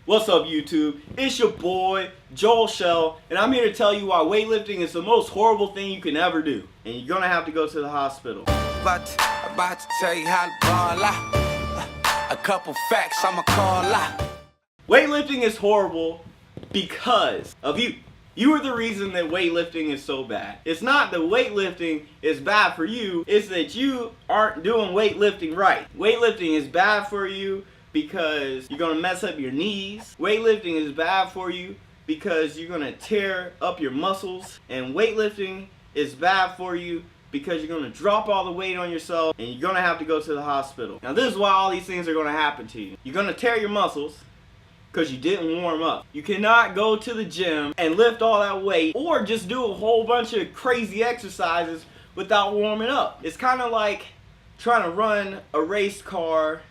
What's up, YouTube? It's your boy, Joel Shell, and I'm here to tell you why weightlifting is the most horrible thing you can ever do. And you're gonna have to go to the hospital. About to tell you how to ball out. A couple facts I'ma call out. Weightlifting is horrible because of you. You are the reason that weightlifting is so bad. It's not that weightlifting is bad for you, it's that you aren't doing weightlifting right. Weightlifting is bad for you because you're gonna mess up your knees. Weightlifting is bad for you because you're gonna tear up your muscles. And weightlifting is bad for you because you're gonna drop all the weight on yourself and you're gonna have to go to the hospital. Now this is why all these things are gonna happen to you. You're gonna tear your muscles because you didn't warm up. You cannot go to the gym and lift all that weight or just do a whole bunch of crazy exercises without warming up. It's kind of like trying to run a race car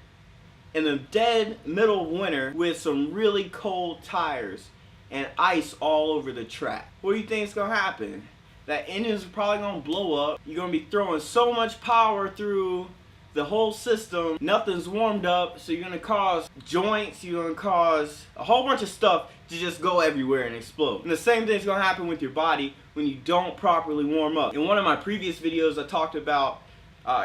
in the dead middle of winter with some really cold tires and ice all over the track. What do you think is gonna happen? That engine's probably gonna blow up. You're gonna be throwing so much power through the whole system, nothing's warmed up, so you're gonna cause joints, you're gonna cause a whole bunch of stuff to just go everywhere and explode. And the same thing's gonna happen with your body when you don't properly warm up. In one of my previous videos, I talked about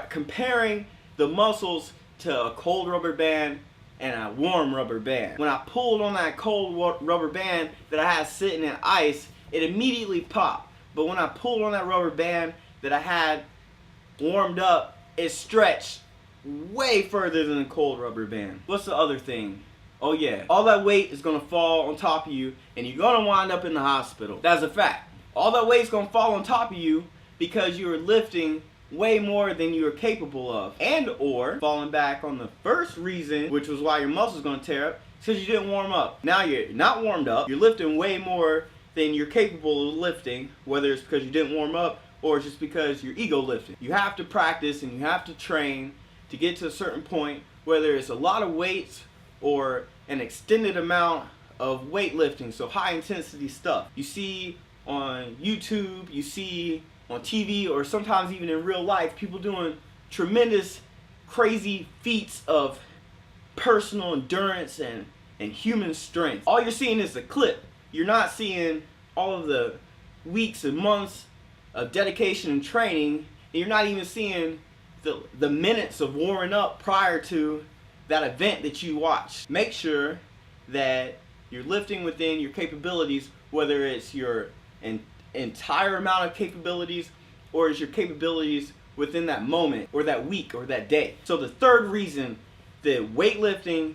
comparing the muscles to a cold rubber band and a warm rubber band. When I pulled on that cold rubber band that I had sitting in ice, it immediately popped. But when I pulled on that rubber band that I had warmed up, it stretched way further than a cold rubber band. What's the other thing? Oh yeah, all that weight is gonna fall on top of you and you're gonna wind up in the hospital. That's a fact. All that weight's gonna fall on top of you because you're lifting way more than you are capable of. And or, falling back on the first reason, which was why your muscles gonna tear up, because you didn't warm up. Now you're not warmed up, you're lifting way more than you're capable of lifting, whether it's because you didn't warm up or just because you're ego lifting. You have to practice and you have to train to get to a certain point, whether it's a lot of weights or an extended amount of weightlifting, so high intensity stuff. You see on YouTube, you see on TV, or sometimes even in real life, people doing tremendous, crazy feats of personal endurance and human strength. All you're seeing is a clip. You're not seeing all of the weeks and months of dedication and training, and you're not even seeing the minutes of warming up prior to that event that you watch. Make sure that you're lifting within your capabilities, whether it's your entire amount of capabilities or is your capabilities within that moment or that week or that day. So the third reason that weightlifting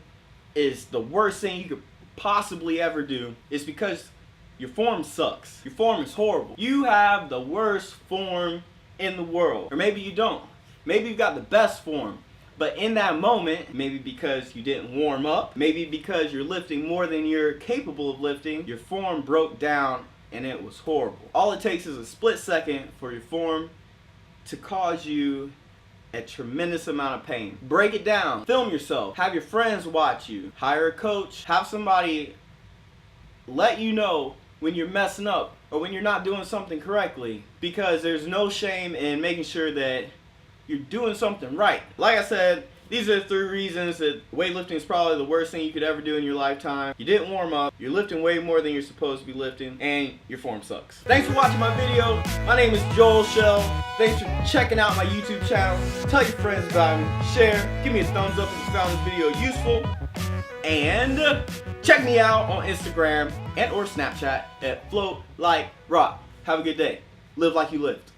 is the worst thing you could possibly ever do is because your form sucks. Your form is horrible. You have the worst form in the world. Or maybe you don't. Maybe you've got the best form. But in that moment, maybe because you didn't warm up, maybe because you're lifting more than you're capable of lifting, your form broke down and it was horrible. All it takes is a split second for your form to cause you a tremendous amount of pain. Break it down. Film yourself. Have your friends watch you. Hire a coach. Have somebody let you know when you're messing up or when you're not doing something correctly, because there's no shame in making sure that you're doing something right. Like I said, these are the 3 reasons that weightlifting is probably the worst thing you could ever do in your lifetime. You didn't warm up, you're lifting way more than you're supposed to be lifting, and your form sucks. Thanks for watching my video. My name is Joel Shell. Thanks for checking out my YouTube channel. Tell your friends about me. Share. Give me a thumbs up if you found this video useful. And check me out on Instagram and or Snapchat at Float Like Rock. Have a good day. Live like you lived.